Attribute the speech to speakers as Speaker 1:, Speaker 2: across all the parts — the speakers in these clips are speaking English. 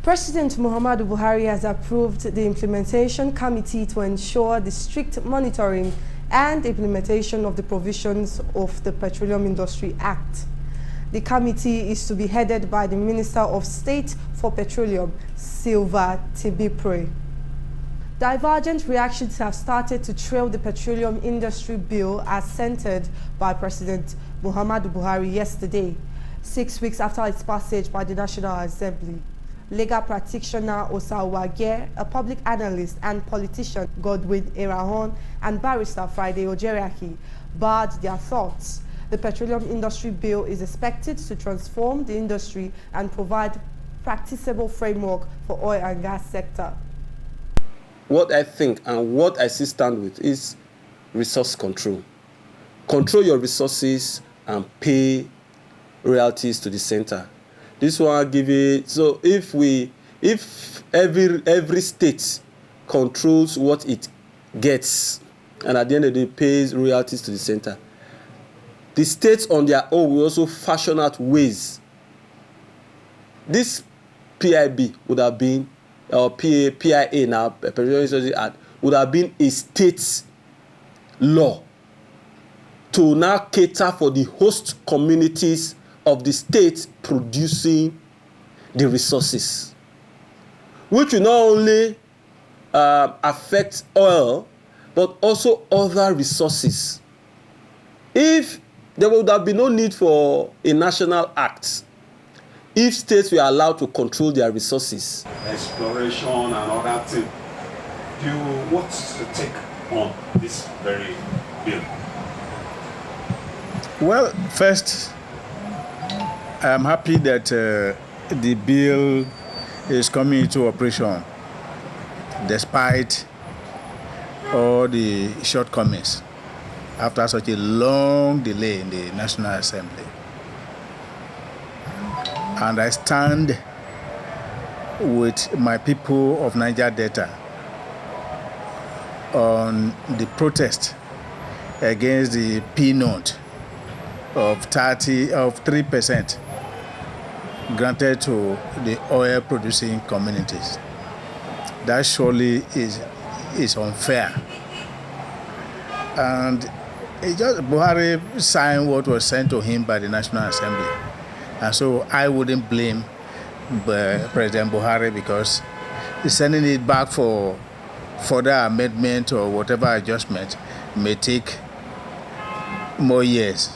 Speaker 1: President Muhammadu Buhari has approved the Implementation Committee to ensure the strict monitoring and implementation of the provisions of the Petroleum Industry Act. The committee is to be headed by the Minister of State for Petroleum, Silva Tibipre. Divergent reactions have started to trail the Petroleum Industry Bill as centered by President Muhammadu Buhari yesterday, 6 weeks after its passage by the National Assembly. Legal practitioner Osawage, a public analyst and politician Godwin Erahon, and barrister Friday Ojeriaki barred their thoughts. The Petroleum Industry Bill is expected to transform the industry and provide practicable framework for oil and gas sector.
Speaker 2: What I think and what I still stand with is resource control. Control your resources and pay royalties to the center. This one give it. So if every state controls what it gets, and at the end of the day pays royalties to the center, the states on their own will also fashion out ways. This PIB would have been, or PIA now, Petroleum Industry Act, would have been a state law to now cater for the host communities of the state producing the resources, which will not only affect oil, but also other resources. If there would have been no need for a national act, if states were allowed to control their resources.
Speaker 3: Exploration and other things. What's your take on this very bill?
Speaker 4: Well, first, I'm happy that the bill is coming into operation despite all the shortcomings after such a long delay in the National Assembly. And I stand with my people of Niger Delta on the protest against the P note of 3% granted to the oil producing communities. That surely is unfair. And Buhari signed what was sent to him by the National Assembly. And so I wouldn't blame President Buhari because he's sending it back for further amendment or whatever adjustment may take more years.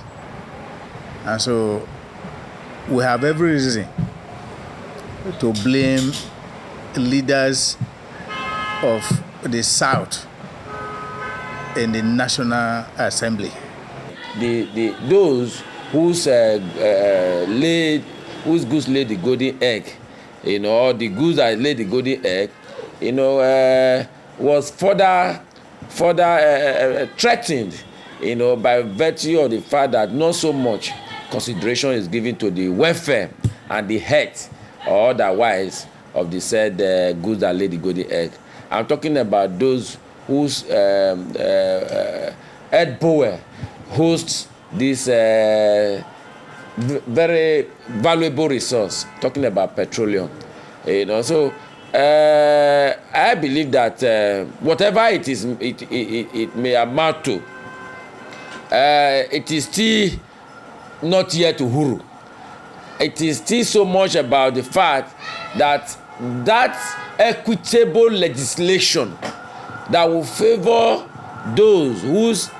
Speaker 4: And so we have every reason to blame leaders of the South in the National Assembly.
Speaker 5: Those whose goose laid the golden egg, or the goose that laid the golden egg, was further threatened, by virtue of the fact that not so much consideration is given to the welfare and the health or otherwise of the said goose that laid the golden egg. I'm talking about those whose head bower hosts this very valuable resource, talking about petroleum. So I believe that whatever it is, it may amount to, it is still not yet uhuru. It is still so much about the fact that equitable legislation that will favor those whose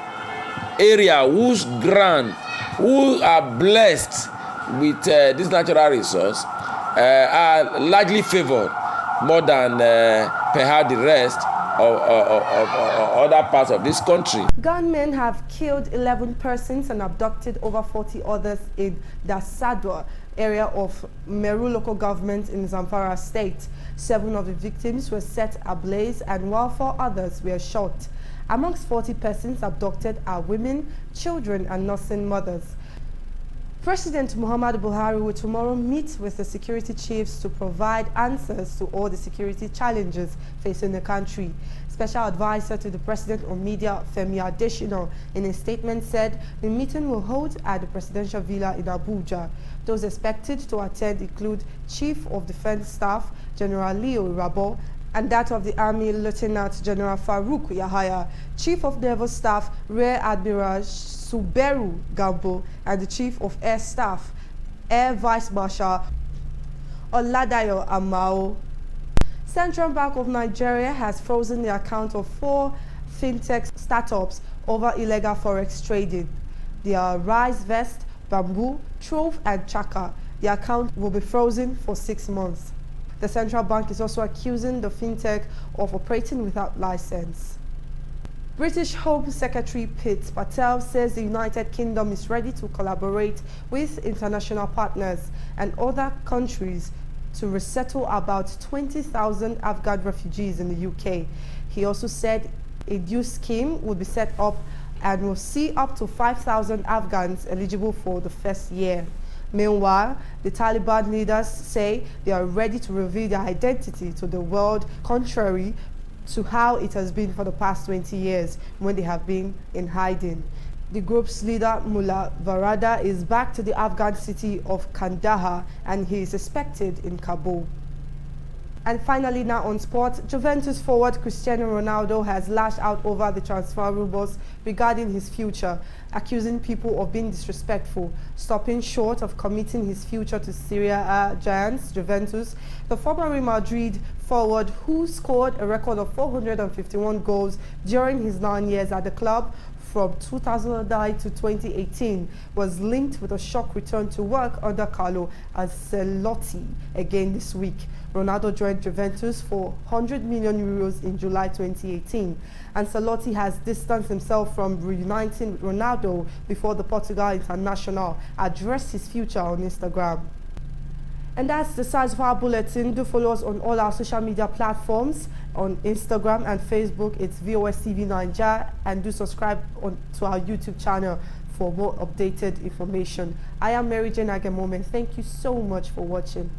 Speaker 5: area, whose ground, who are blessed with this natural resource are largely favored more than perhaps the rest of other parts of this country.
Speaker 1: Gunmen have killed 11 persons and abducted over 40 others in the Sadwa area of Meru local government in ZAMFARA state. 7 of the victims were set ablaze and while 4 others were shot. Amongst 40 persons abducted are women, children and nursing mothers. President Muhammadu Buhari will tomorrow meet with the security chiefs to provide answers to all the security challenges facing the country. Special advisor to the president on media, Femi Adesina, in a statement said the meeting will hold at the presidential villa in Abuja. Those expected to attend include Chief of Defense Staff, General Leo Irabo, and that of the Army Lieutenant General Farouk Yahaya, Chief of Naval Staff, Rear Admiral Suberu Gambo, and the Chief of Air Staff, Air Vice Marshal Oladayo Amao. Central Bank of Nigeria has frozen the account of 4 fintech startups over illegal forex trading. They are Rise Vest, Bamboo, Trove, and Chaka. The account will be frozen for 6 months. The central bank is also accusing the fintech of operating without license. British Home Secretary Pete Patel says the United Kingdom is ready to collaborate with international partners and other countries to resettle about 20,000 Afghan refugees in the UK. He also said a new scheme will be set up and will see up to 5,000 Afghans eligible for the first year. Meanwhile, the Taliban leaders say they are ready to reveal their identity to the world, contrary to how it has been for the past 20 years when they have been in hiding. The group's leader, Mullah Varada, is back to the Afghan city of Kandahar and he is expected in Kabul. And finally, now on sport, Juventus forward Cristiano Ronaldo has lashed out over the transfer rumors regarding his future, accusing people of being disrespectful, stopping short of committing his future to Serie A giants Juventus. The former Real Madrid forward, who scored a record of 451 goals during his 9 years at the club from 2009 to 2018, was linked with a shock return to work under Carlo Ancelotti again this week. Ronaldo joined Juventus for 100 million euros in July 2018. Ancelotti has distanced himself from reuniting with Ronaldo before the Portugal international addressed his future on Instagram. And that's the size of our bulletin. Do follow us on all our social media platforms. On Instagram and Facebook, it's VOS TV Nigeria, and do subscribe to our YouTube channel for more updated information. I am Mary Jane Agemome. Thank you so much for watching.